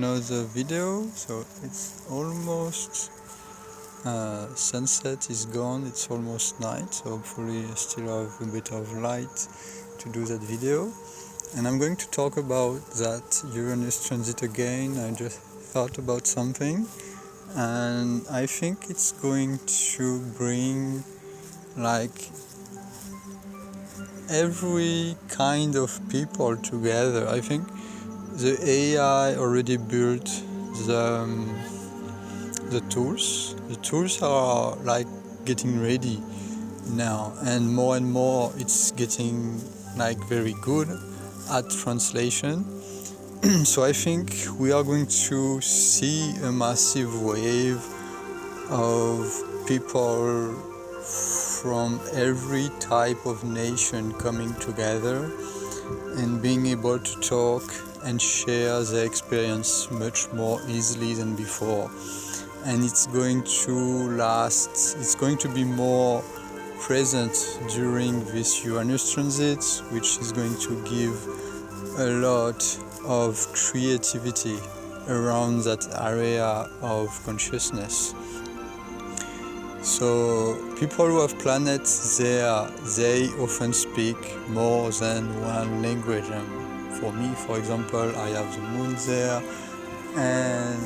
another video. So it's almost sunset is gone, it's almost night, so hopefully I still have a bit of light to do that video. And I'm going to talk about that Uranus transit again. I just thought about something, and I think it's going to bring like every kind of people together. I think the AI already built the tools. The tools are like getting ready now, and more it's getting like very good at translation. So I think we are going to see a massive wave of people from every type of nation coming together and being able to talk and share their experience much more easily than before. And it's going to last, it's going to be more present during this Uranus transit, which is going to give a lot of creativity around that area of consciousness. So people who have planets there, they often speak more than one language. And for me, for example, I have the moon there, and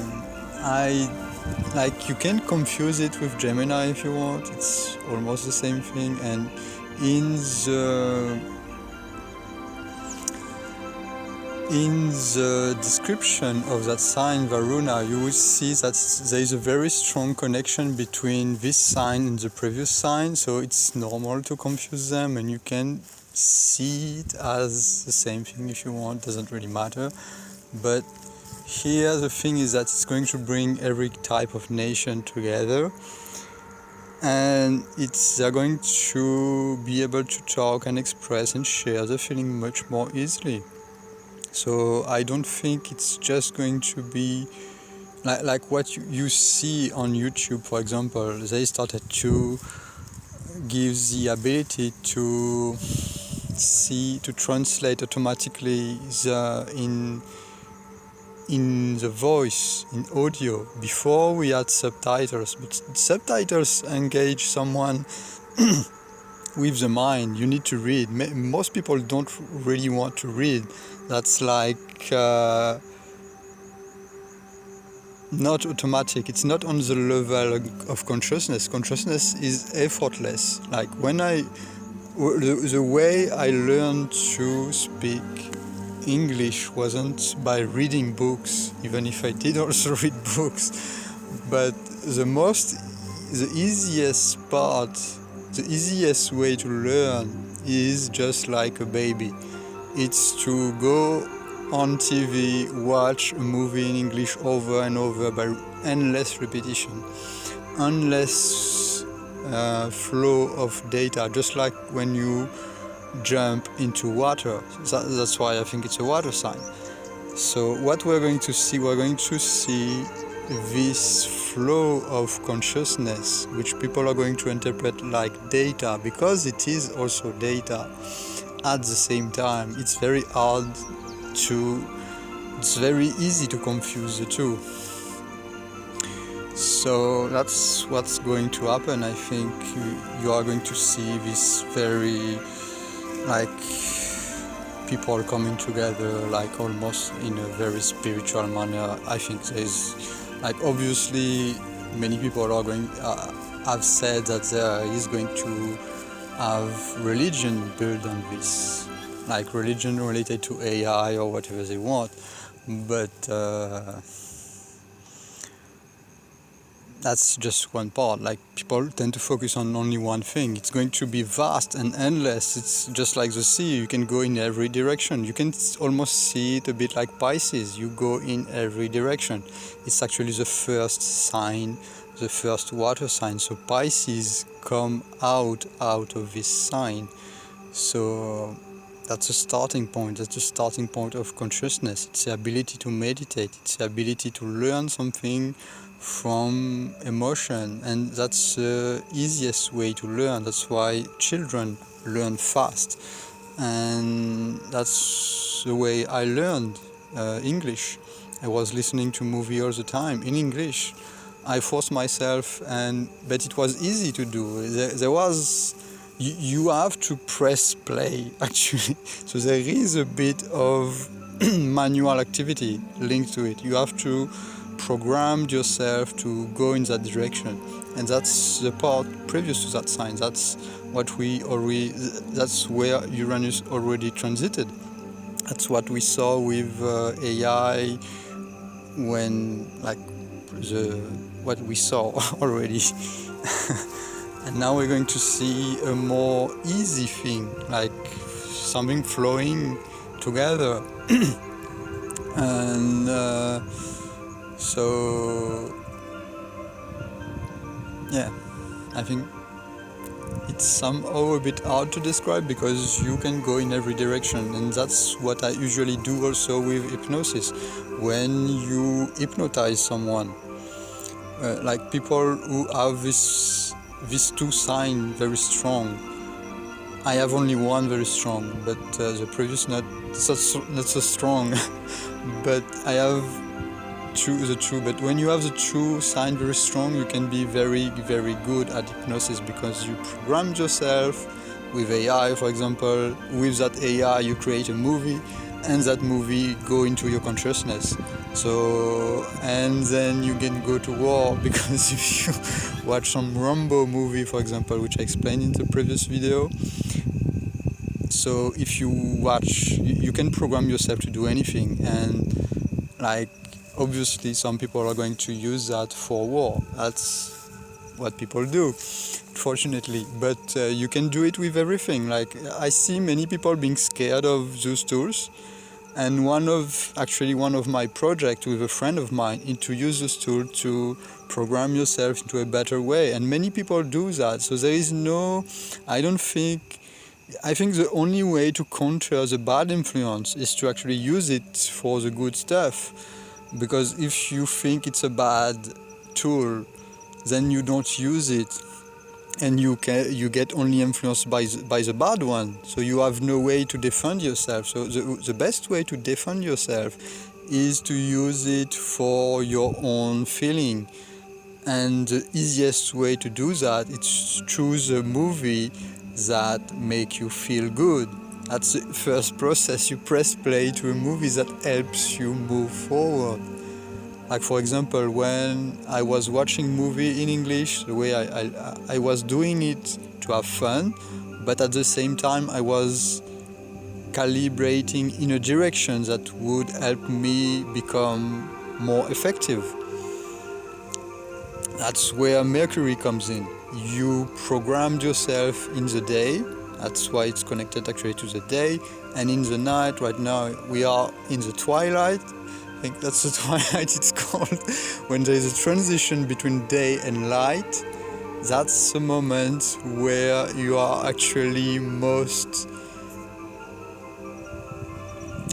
you can confuse it with Gemini if you want. It's almost the same thing. And in the description of that sign Varuna, you will see that there is a very strong connection between this sign and the previous sign, so it's normal to confuse them, and you can see it as the same thing if you want, doesn't really matter. But here the thing is that it's going to bring every type of nation together, and they're going to be able to talk and express and share the feeling much more easily. So I don't think it's just going to be like what you see on YouTube, for example. They started to give the ability to translate automatically in the voice, in audio. Before we had subtitles, but subtitles engage someone with the mind. You need to read. Most people don't really want to read. That's like not automatic. It's not on the level of consciousness. Consciousness is effortless. Like the way I learned to speak English wasn't by reading books, even if I did also read books. But the easiest way to learn is just like a baby. It's to go on TV, watch a movie in English over and over by endless repetition, endless flow of data, just like when you jump into water. That's why I think it's a water sign. So what we're going to see this flow of consciousness, which people are going to interpret like data, because it is also data at the same time. It's very easy to confuse the two. So that's what's going to happen. I think you are going to see this very people coming together, like almost in a very spiritual manner. I think there's obviously many people have said that there is going to have religion built on this, like religion related to AI or whatever they want, but that's just one part. Like, people tend to focus on only one thing. It's going to be vast and endless. It's just like the sea. You can go in every direction. You can almost see it a bit like Pisces. You go in every direction. It's actually the first sign, the first water sign. So Pisces come out of this sign. So that's a starting point. That's the starting point of consciousness. It's the ability to meditate. It's the ability to learn something from emotion, and that's the easiest way to learn. That's why children learn fast, and that's the way I learned English. I was listening to movie all the time in English. I forced myself, but it was easy to do. There was, you have to press play actually. So there is a bit of manual activity linked to it. You have to program yourself to go in that direction, and that's the part previous to that sign. That's where Uranus already transited. That's what we saw with AI when what we saw already. And now we're going to see a more easy thing, like something flowing together. And so yeah, I think it's somehow a bit hard to describe because you can go in every direction, and that's what I usually do also with hypnosis. When you hypnotize someone, like people who have these two signs very strong. I have only one very strong, but the previous not so strong. But I have the two. But when you have the two sign very strong, you can be very, very good at hypnosis because you program yourself with AI, for example. With that AI, you create a movie, and that movie go into your consciousness. So, and then you can go to war, because if you watch some Rambo movie, for example, which I explained in the previous video, so if you watch, you can program yourself to do anything, and like obviously some people are going to use that for war. That's what people do, fortunately. But you can do it with everything. Like I see many people being scared of those tools. And one of my projects with a friend of mine is to use this tool to program yourself into a better way. And many people do that. So there is I think the only way to counter the bad influence is to actually use it for the good stuff. Because if you think it's a bad tool, then you don't use it. And you get only influenced by the bad one, so you have no way to defend yourself. So the best way to defend yourself is to use it for your own feeling, and the easiest way to do that is choose a movie that make you feel good. That's the first process. You press play to a movie that helps you move forward. Like for example, when I was watching movie in English, the way I was doing it to have fun, but at the same time I was calibrating in a direction that would help me become more effective. That's where Mercury comes in. You programmed yourself in the day. That's why it's connected actually to the day. And in the night, right now we are in the twilight. I think that's the twilight it's called. When there is a transition between day and light, that's the moment where you are actually most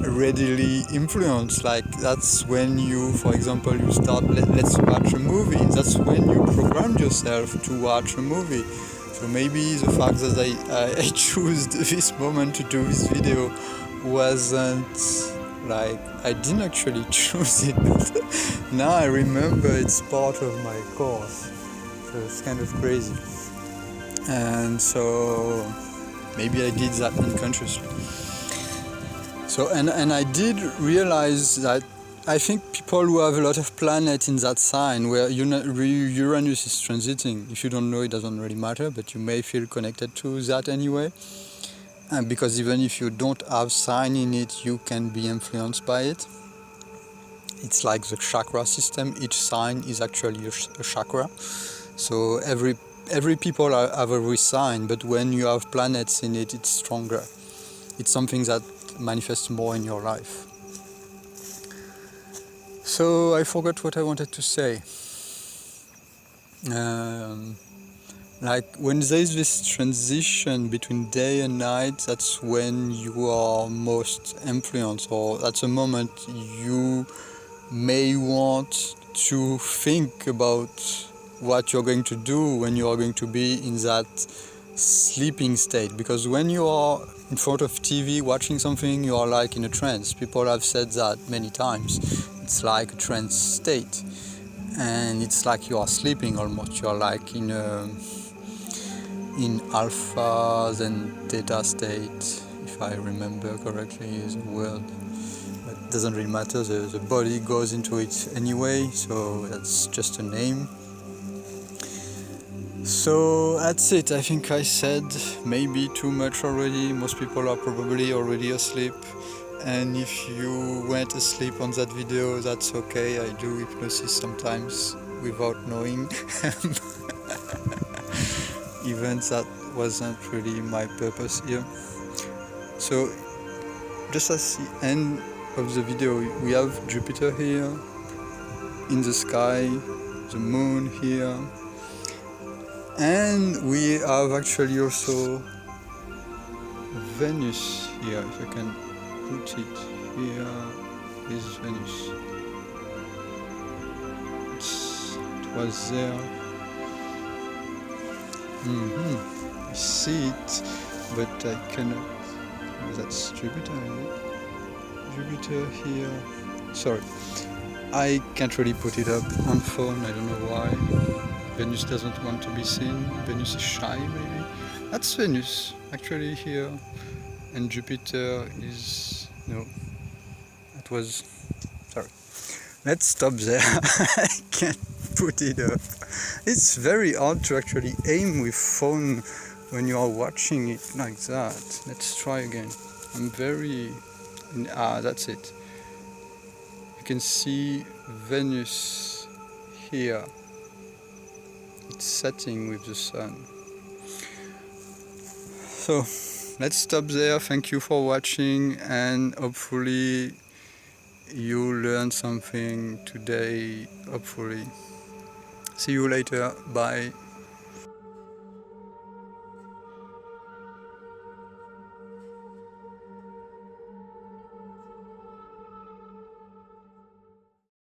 readily influenced. Like that's when you, for example, you start, let's watch a movie. That's when you programmed yourself to watch a movie. So maybe the fact that I chose this moment to do this video wasn't like, I didn't actually choose it, but now I remember it's part of my course. So it's kind of crazy. And so maybe I did that unconsciously. So, and I did realize that I think people who have a lot of planets in that sign where Uranus is transiting, if you don't know, it doesn't really matter, but you may feel connected to that anyway. And because even if you don't have sign in it, you can be influenced by it. It's like the chakra system. Each sign is actually a chakra. So every people have every sign, but when you have planets in it, it's stronger. It's something that manifests more in your life. So I forgot what I wanted to say. Like when there is this transition between day and night, that's when you are most influenced, or that's a moment you may want to think about what you're going to do when you are going to be in that sleeping state. Because when you are in front of TV watching something, you are like in a trance. People have said that many times. It's like a trance state, and it's like you are sleeping almost. You are like in alpha then theta state, if I remember correctly is a word. But it doesn't really matter. The body goes into it anyway, so that's just a name. So that's it. I think I said maybe too much already. Most people are probably already asleep. And if you went asleep on that video, that's okay. I do hypnosis sometimes without knowing. Even that wasn't really my purpose here. So just as the end of the video, we have Jupiter here in the sky, the moon here, and we have actually also Venus here. If I can put it here, is Venus. It was there. I see it, but I cannot. Oh, that's Jupiter, is it? Jupiter here. Sorry, I can't really put it up on phone. I don't know why. Venus doesn't want to be seen. Venus is shy, maybe. That's Venus actually here, and Jupiter is no. That was sorry. Let's stop there. I can't put it up. It's very hard to actually aim with phone when you are watching it like that. Let's try again. I'm very... that's it. You can see Venus here. It's setting with the sun. So let's stop there. Thank you for watching, and hopefully you learned something today. Hopefully. See you later. Bye.